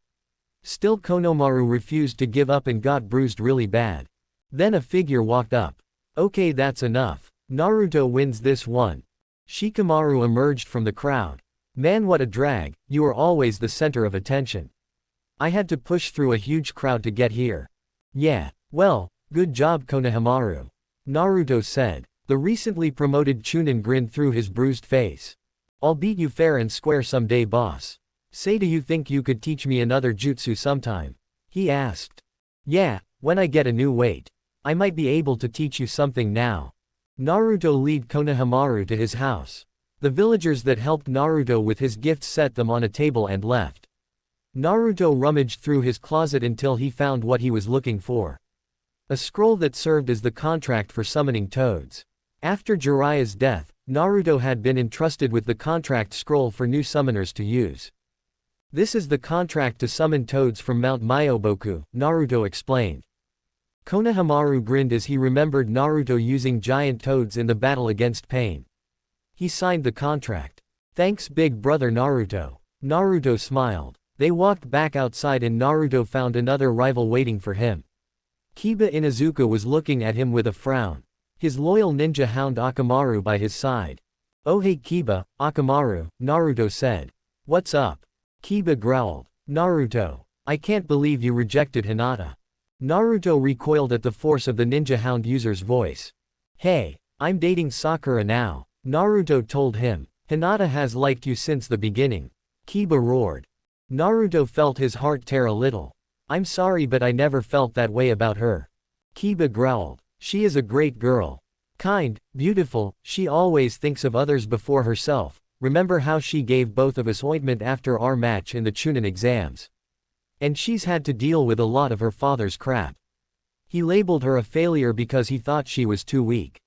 Still Konohamaru refused to give up and got bruised really bad. Then a figure walked up. Okay that's enough. Naruto wins this one. Shikamaru emerged from the crowd. Man what a drag, you are always the center of attention. I had to push through a huge crowd to get here. Yeah, well, good job Konohamaru. Naruto said. The recently promoted Chunin grinned through his bruised face. I'll beat you fair and square someday boss. Say do you think you could teach me another jutsu sometime? He asked. Yeah, when I get a new weight. I might be able to teach you something now. Naruto led Konohamaru to his house. The villagers that helped Naruto with his gifts set them on a table and left. Naruto rummaged through his closet until he found what he was looking for. A scroll that served as the contract for summoning toads. After Jiraiya's death, Naruto had been entrusted with the contract scroll for new summoners to use. This is the contract to summon toads from Mount Myoboku, Naruto explained. Konohamaru grinned as he remembered Naruto using giant toads in the battle against Pain. He signed the contract. Thanks big brother Naruto. Naruto smiled. They walked back outside and Naruto found another rival waiting for him. Kiba Inuzuka was looking at him with a frown. His loyal ninja hound Akamaru by his side. Oh hey Kiba, Akamaru, Naruto said. What's up? Kiba growled. Naruto. I can't believe you rejected Hinata. Naruto recoiled at the force of the ninja hound user's voice. Hey, I'm dating Sakura now, Naruto told him. Hinata has liked you since the beginning. Kiba roared. Naruto felt his heart tear a little. I'm sorry but I never felt that way about her. Kiba growled. She is a great girl. Kind, beautiful, she always thinks of others before herself. Remember how she gave both of us ointment after our match in the Chunin exams? And she's had to deal with a lot of her father's crap. He labeled her a failure because he thought she was too weak.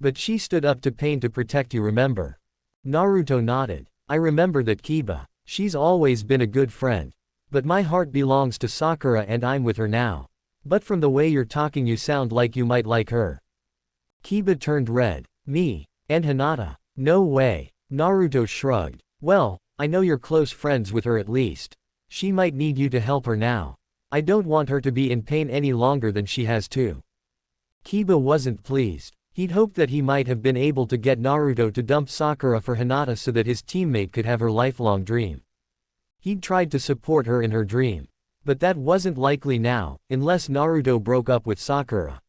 But she stood up to Pain to protect you, remember? Naruto nodded. I remember that Kiba. She's always been a good friend. But my heart belongs to Sakura and I'm with her now. But from the way you're talking you sound like you might like her. Kiba turned red. Me? And Hinata? No way. Naruto shrugged. Well, I know you're close friends with her at least. She might need you to help her now. I don't want her to be in pain any longer than she has to. Kiba wasn't pleased. He'd hoped that he might have been able to get Naruto to dump Sakura for Hinata so that his teammate could have her lifelong dream. He'd tried to support her in her dream. But that wasn't likely now, unless Naruto broke up with Sakura.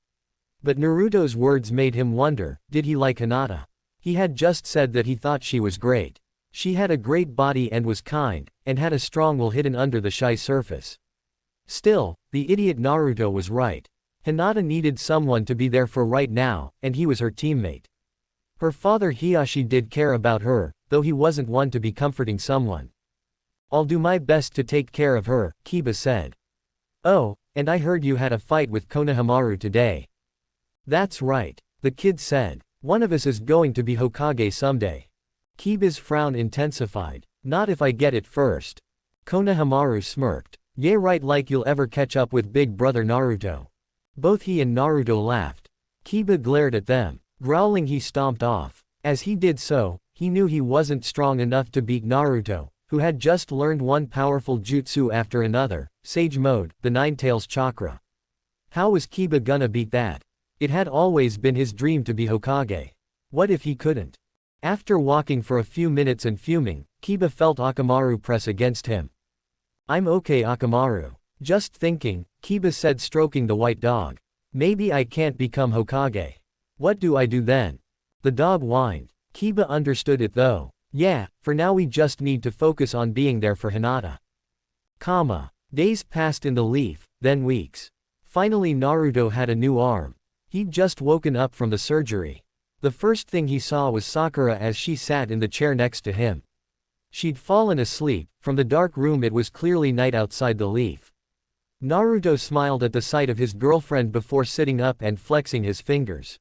But Naruto's words made him wonder, did he like Hinata? He had just said that he thought she was great. She had a great body and was kind, and had a strong will hidden under the shy surface. Still, the idiot Naruto was right. Hinata needed someone to be there for right now, and he was her teammate. Her father Hiyashi did care about her, though he wasn't one to be comforting someone. I'll do my best to take care of her, Kiba said. Oh, and I heard you had a fight with Konohamaru today. That's right, the kid said. One of us is going to be Hokage someday. Kiba's frown intensified. Not if I get it first. Konohamaru smirked. Yeah, right, like you'll ever catch up with big brother Naruto. Both he and Naruto laughed. Kiba glared at them. Growling, he stomped off. As he did so, he knew he wasn't strong enough to beat Naruto, who had just learned one powerful jutsu after another, Sage Mode, the Nine-Tails Chakra. How was Kiba gonna beat that? It had always been his dream to be Hokage. What if he couldn't? After walking for a few minutes and fuming, Kiba felt Akamaru press against him. I'm okay, Akamaru. Just thinking, Kiba said, stroking the white dog. Maybe I can't become Hokage. What do I do then? The dog whined. Kiba understood it though. Yeah, for now we just need to focus on being there for Hinata. Days passed in the leaf, then weeks. Finally Naruto had a new arm. He'd just woken up from the surgery. The first thing he saw was Sakura as she sat in the chair next to him. She'd fallen asleep. From the dark room it was clearly night outside the leaf. Naruto smiled at the sight of his girlfriend before sitting up and flexing his fingers.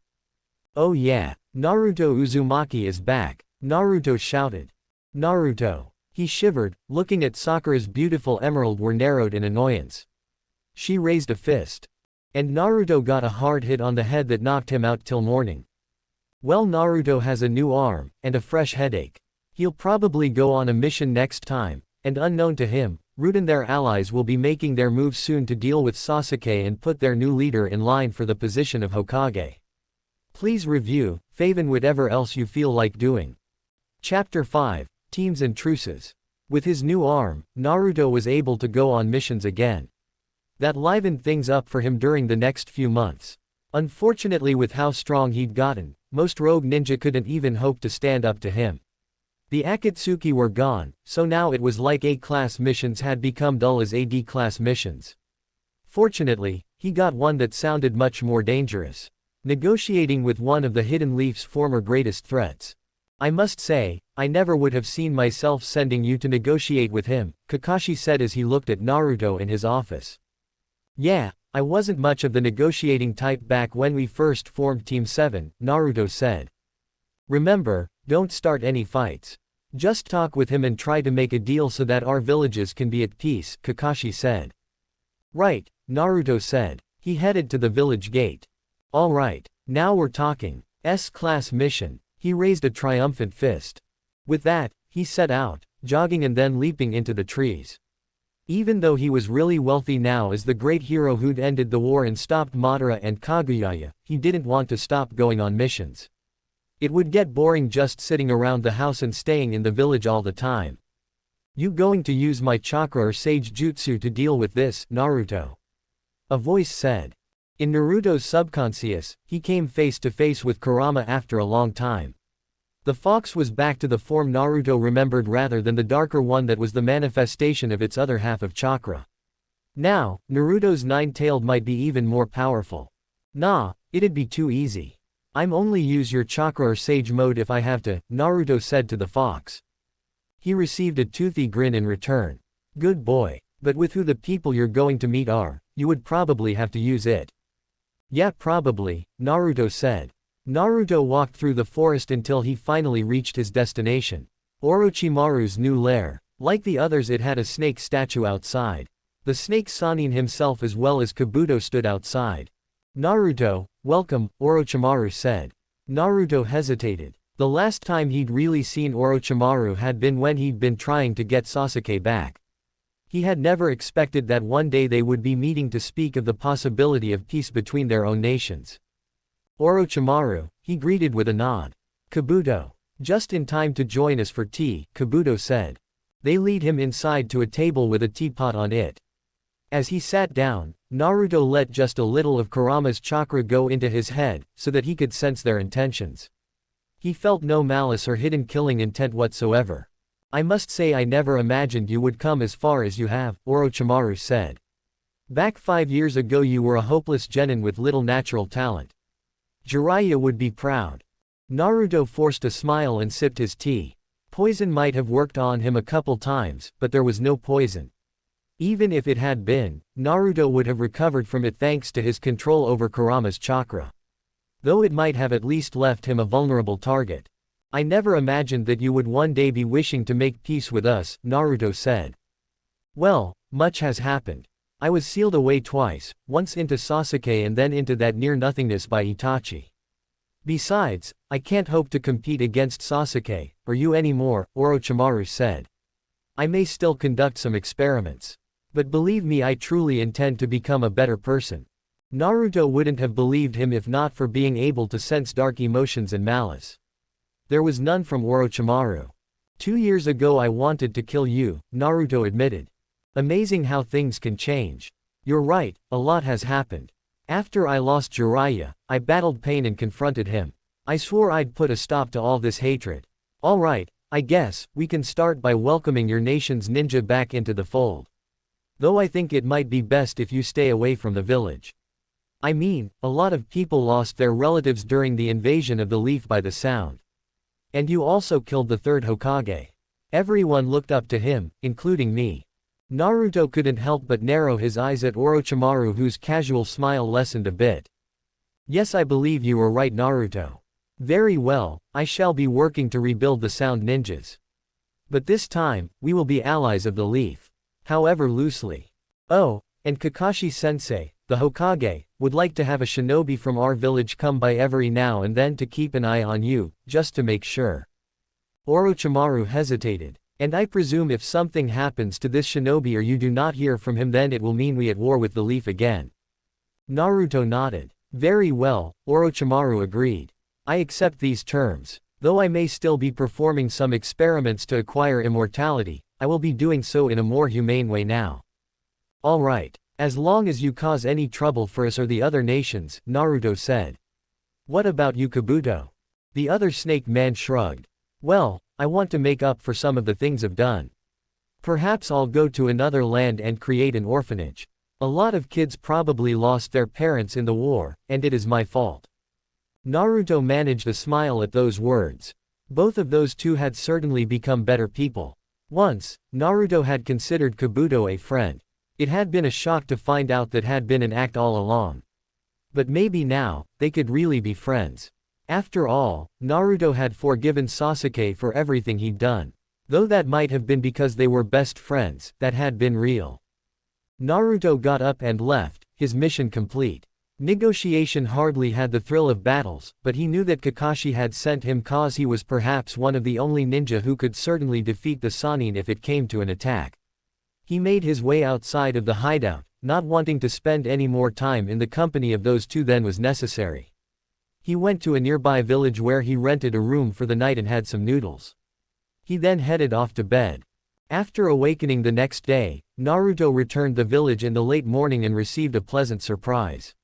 Oh yeah, Naruto Uzumaki is back, Naruto shouted. Naruto. He shivered, looking at Sakura's beautiful emerald were narrowed in annoyance. She raised a fist. And Naruto got a hard hit on the head that knocked him out till morning. Well, Naruto has a new arm, and a fresh headache. He'll probably go on a mission next time, and unknown to him, Root and their allies will be making their moves soon to deal with Sasuke and put their new leader in line for the position of Hokage. Please review, faven whatever else you feel like doing. Chapter 5, Teams and Truces. With his new arm, Naruto was able to go on missions again. That livened things up for him during the next few months. Unfortunately, with how strong he'd gotten, most rogue ninja couldn't even hope to stand up to him. The Akatsuki were gone, so now it was like A-class missions had become dull as AD-class missions. Fortunately, he got one that sounded much more dangerous. Negotiating with one of the Hidden Leaf's former greatest threats. I must say, I never would have seen myself sending you to negotiate with him, Kakashi said as he looked at Naruto in his office. Yeah, I wasn't much of the negotiating type back when we first formed Team 7, Naruto said. Remember, don't start any fights. Just talk with him and try to make a deal so that our villages can be at peace, Kakashi said. Right, Naruto said. He headed to the village gate. Alright, now we're talking. S-class mission. He raised a triumphant fist. With that, he set out, jogging and then leaping into the trees. Even though he was really wealthy now as the great hero who'd ended the war and stopped Madara and Kaguya, he didn't want to stop going on missions. It would get boring just sitting around the house and staying in the village all the time. You going to use my chakra or sage jutsu to deal with this, Naruto? A voice said. In Naruto's subconscious, he came face to face with Kurama after a long time. The fox was back to the form Naruto remembered rather than the darker one that was the manifestation of its other half of chakra. Now, Naruto's nine-tailed might be even more powerful. Nah, it'd be too easy. I'm only use your chakra or sage mode if I have to, Naruto said to the fox. He received a toothy grin in return. Good boy, but with who the people you're going to meet are, you would probably have to use it. Yeah, probably, Naruto said. Naruto walked through the forest until he finally reached his destination. Orochimaru's new lair. Like the others, it had a snake statue outside. The snake Sannin himself as well as Kabuto stood outside. Naruto, welcome, Orochimaru said. Naruto hesitated. The last time he'd really seen Orochimaru had been when he'd been trying to get Sasuke back. He had never expected that one day they would be meeting to speak of the possibility of peace between their own nations. Orochimaru, he greeted with a nod. Kabuto. Just in time to join us for tea, Kabuto said. They lead him inside to a table with a teapot on it. As he sat down, Naruto let just a little of Kurama's chakra go into his head, so that he could sense their intentions. He felt no malice or hidden killing intent whatsoever. I must say I never imagined you would come as far as you have, Orochimaru said. Back 5 years ago you were a hopeless genin with little natural talent. Jiraiya would be proud. Naruto forced a smile and sipped his tea. Poison might have worked on him a couple times, but there was no poison. Even if it had been, Naruto would have recovered from it thanks to his control over Kurama's chakra. Though it might have at least left him a vulnerable target. I never imagined that you would one day be wishing to make peace with us, Naruto said. Well, much has happened. I was sealed away twice, once into Sasuke and then into that near-nothingness by Itachi. Besides, I can't hope to compete against Sasuke, or you anymore, Orochimaru said. I may still conduct some experiments. But believe me, I truly intend to become a better person. Naruto wouldn't have believed him if not for being able to sense dark emotions and malice. There was none from Orochimaru. 2 years ago I wanted to kill you, Naruto admitted. Amazing how things can change. You're right, a lot has happened. After I lost Jiraiya, I battled pain and confronted him. I swore I'd put a stop to all this hatred. Alright, I guess, we can start by welcoming your nation's ninja back into the fold. Though I think it might be best if you stay away from the village. I mean, a lot of people lost their relatives during the invasion of the leaf by the sound. And you also killed the third Hokage. Everyone looked up to him, including me. Naruto couldn't help but narrow his eyes at Orochimaru, whose casual smile lessened a bit. Yes, I believe you were right, Naruto. Very well, I shall be working to rebuild the Sound Ninjas. But this time, we will be allies of the Leaf. However loosely. Oh, and Kakashi-sensei, the Hokage, would like to have a shinobi from our village come by every now and then to keep an eye on you, just to make sure. Orochimaru hesitated. And I presume if something happens to this shinobi or you do not hear from him, then it will mean we at war with the Leaf again. Naruto nodded. Very well, Orochimaru agreed. I accept these terms. Though I may still be performing some experiments to acquire immortality, I will be doing so in a more humane way now. Alright. As long as you cause any trouble for us or the other nations, Naruto said. What about you, Kabuto? The other snake man shrugged. Well, I want to make up for some of the things I've done. Perhaps I'll go to another land and create an orphanage. A lot of kids probably lost their parents in the war, and it is my fault. Naruto managed a smile at those words. Both of those two had certainly become better people. Once, Naruto had considered Kabuto a friend. It had been a shock to find out that had been an act all along. But maybe now, they could really be friends. After all, Naruto had forgiven Sasuke for everything he'd done. Though that might have been because they were best friends, that had been real. Naruto got up and left, his mission complete. Negotiation hardly had the thrill of battles, but he knew that Kakashi had sent him cause he was perhaps one of the only ninja who could certainly defeat the Sannin if it came to an attack. He made his way outside of the hideout, not wanting to spend any more time in the company of those two than was necessary. He went to a nearby village where he rented a room for the night and had some noodles. He then headed off to bed. After awakening the next day, Naruto returned the village in the late morning and received a pleasant surprise.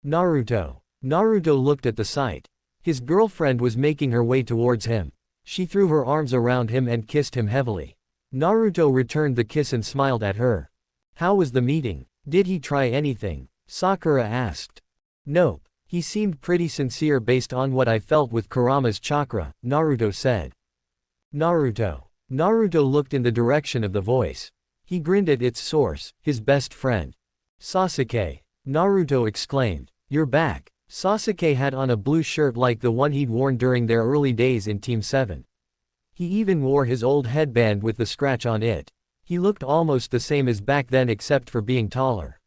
Naruto. Naruto looked at the sight. His girlfriend was making her way towards him. She threw her arms around him and kissed him heavily. Naruto returned the kiss and smiled at her. How was the meeting? Did he try anything? Sakura asked. Nope. He seemed pretty sincere based on what I felt with Kurama's chakra, Naruto said. Naruto. Naruto looked in the direction of the voice. He grinned at its source, his best friend. Sasuke. Naruto exclaimed. You're back. Sasuke had on a blue shirt like the one he'd worn during their early days in Team 7. He even wore his old headband with the scratch on it. He looked almost the same as back then except for being taller.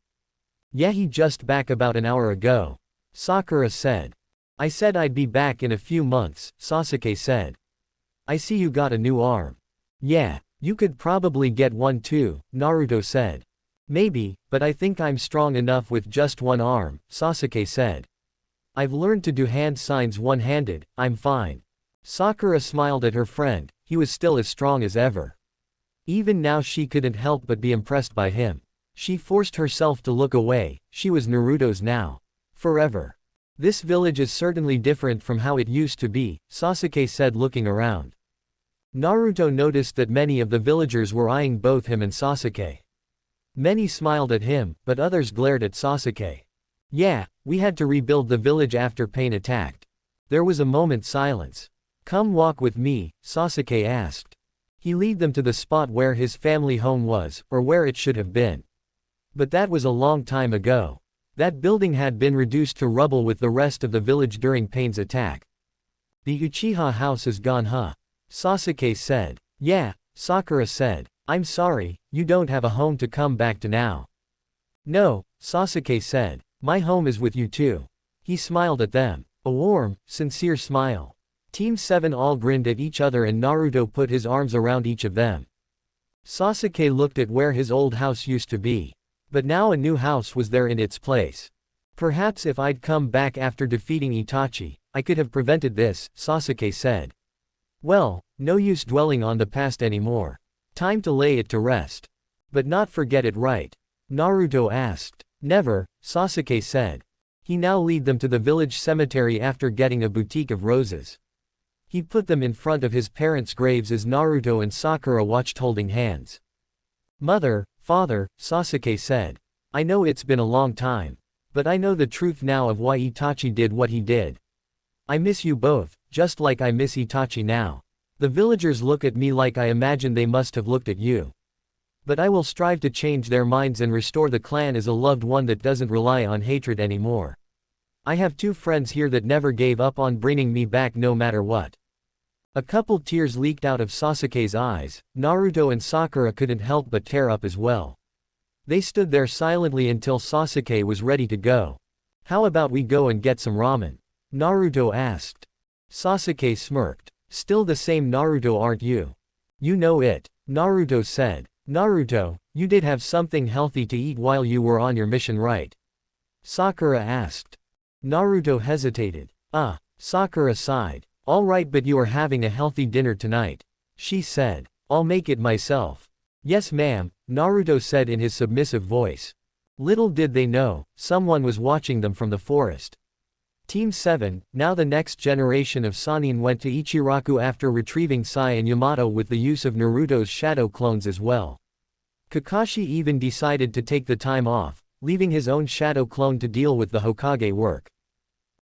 Yeah, he just back about an hour ago. Sakura said. I said I'd be back in a few months, Sasuke said. I see you got a new arm. Yeah, you could probably get one too, Naruto said. Maybe, but I think I'm strong enough with just one arm, Sasuke said. I've learned to do hand signs one-handed, I'm fine. Sakura smiled at her friend, he was still as strong as ever. Even now she couldn't help but be impressed by him. She forced herself to look away, she was Naruto's now. Forever. This village is certainly different from how it used to be, Sasuke said looking around. Naruto noticed that many of the villagers were eyeing both him and Sasuke. Many smiled at him, but others glared at Sasuke. Yeah, we had to rebuild the village after Pain attacked. There was a moment's silence. Come walk with me, Sasuke asked. He led them to the spot where his family home was, or where it should have been. But that was a long time ago. That building had been reduced to rubble with the rest of the village during Pain's attack. The Uchiha house is gone, huh? Sasuke said. Yeah, Sakura said. I'm sorry, you don't have a home to come back to now. No, Sasuke said. My home is with you too. He smiled at them. A warm, sincere smile. Team 7 all grinned at each other and Naruto put his arms around each of them. Sasuke looked at where his old house used to be. But now a new house was there in its place. Perhaps if I'd come back after defeating Itachi, I could have prevented this, Sasuke said. Well, no use dwelling on the past anymore. Time to lay it to rest. But not forget it, right? Naruto asked. Never, Sasuke said. He now led them to the village cemetery after getting a bouquet of roses. He put them in front of his parents' graves as Naruto and Sakura watched holding hands. Mother, father, Sasuke said. I know it's been a long time. But I know the truth now of why Itachi did what he did. I miss you both, just like I miss Itachi now. The villagers look at me like I imagine they must have looked at you. But I will strive to change their minds and restore the clan as a loved one that doesn't rely on hatred anymore. I have 2 friends here that never gave up on bringing me back no matter what. A couple tears leaked out of Sasuke's eyes. Naruto and Sakura couldn't help but tear up as well. They stood there silently until Sasuke was ready to go. How about we go and get some ramen? Naruto asked. Sasuke smirked. Still the same Naruto, aren't you? You know it, Naruto said. Naruto, you did have something healthy to eat while you were on your mission, right? Sakura asked. Naruto hesitated. Sakura sighed. All right, but you are having a healthy dinner tonight. She said. I'll make it myself. Yes ma'am, Naruto said in his submissive voice. Little did they know, someone was watching them from the forest. Team 7, now the next generation of Sannin went to Ichiraku after retrieving Sai and Yamato with the use of Naruto's shadow clones as well. Kakashi even decided to take the time off, leaving his own shadow clone to deal with the Hokage work.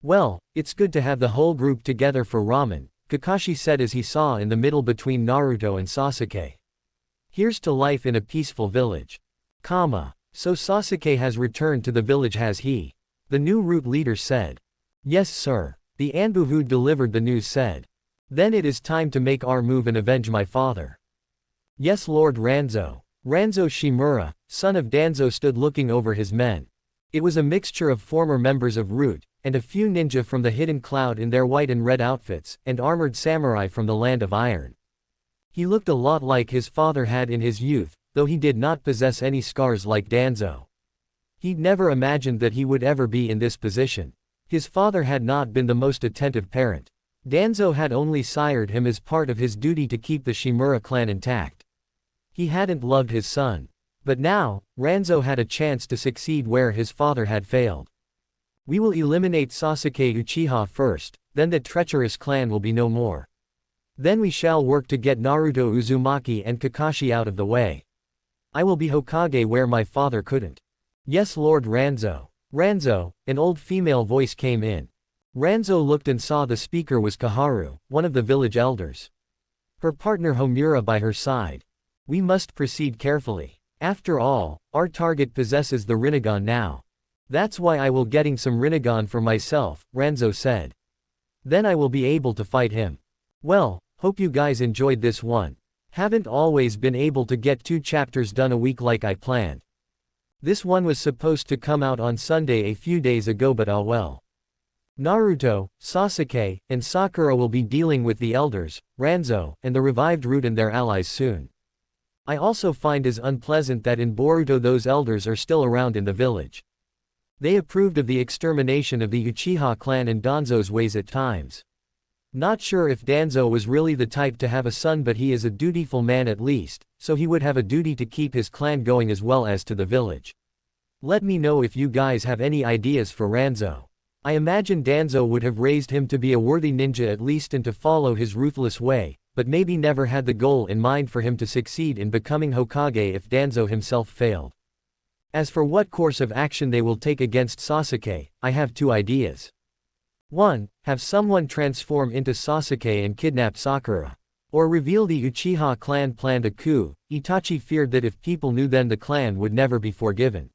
Well, it's good to have the whole group together for ramen, Kakashi said as he saw in the middle between Naruto and Sasuke. Here's to life in a peaceful village. So Sasuke has returned to the village, has he? The new root leader said. Yes sir, the Anbu who delivered the news said. Then it is time to make our move and avenge my father. Yes Lord Ranzo. Ranzo Shimura, son of Danzo, stood looking over his men. It was a mixture of former members of Root, and a few ninja from the Hidden Cloud in their white and red outfits, and armored samurai from the Land of Iron. He looked a lot like his father had in his youth, though he did not possess any scars like Danzo. He'd never imagined that he would ever be in this position. His father had not been the most attentive parent. Danzo had only sired him as part of his duty to keep the Shimura clan intact. He hadn't loved his son. But now, Ranzo had a chance to succeed where his father had failed. We will eliminate Sasuke Uchiha first, then the treacherous clan will be no more. Then we shall work to get Naruto Uzumaki and Kakashi out of the way. I will be Hokage where my father couldn't. Yes Lord Ranzo. Ranzo, an old female voice came in. Ranzo looked and saw the speaker was Kaharu, one of the village elders. Her partner Homura by her side. We must proceed carefully. After all, our target possesses the Rinnegan now. That's why I will getting some Rinnegan for myself, Ranzo said. Then I will be able to fight him. Well, hope you guys enjoyed this one. Haven't always been able to get 2 chapters done a week like I planned. This one was supposed to come out on Sunday a few days ago, but oh well. Naruto, Sasuke, and Sakura will be dealing with the elders, Ranzo, and the revived Root and their allies soon. I also find it unpleasant that in Boruto those elders are still around in the village. They approved of the extermination of the Uchiha clan and Danzo's ways at times. Not sure if Danzo was really the type to have a son, but he is a dutiful man at least, so he would have a duty to keep his clan going as well as to the village. Let me know if you guys have any ideas for Ranzo. I imagine Danzo would have raised him to be a worthy ninja at least and to follow his ruthless way, but maybe never had the goal in mind for him to succeed in becoming Hokage if Danzo himself failed. As for what course of action they will take against Sasuke, I have two ideas. 1. Have someone transform into Sasuke and kidnap Sakura. Or reveal the Uchiha clan planned a coup. Itachi feared that if people knew, then the clan would never be forgiven.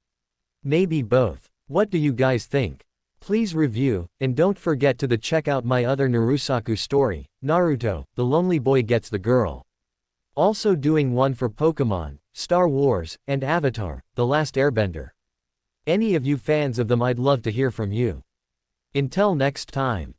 Maybe both. What do you guys think? Please review, and don't forget to check out my other Narusaku story, Naruto, the lonely boy gets the girl. Also doing one for Pokemon, Star Wars, and Avatar, The Last Airbender. Any of you fans of them, I'd love to hear from you. Until next time.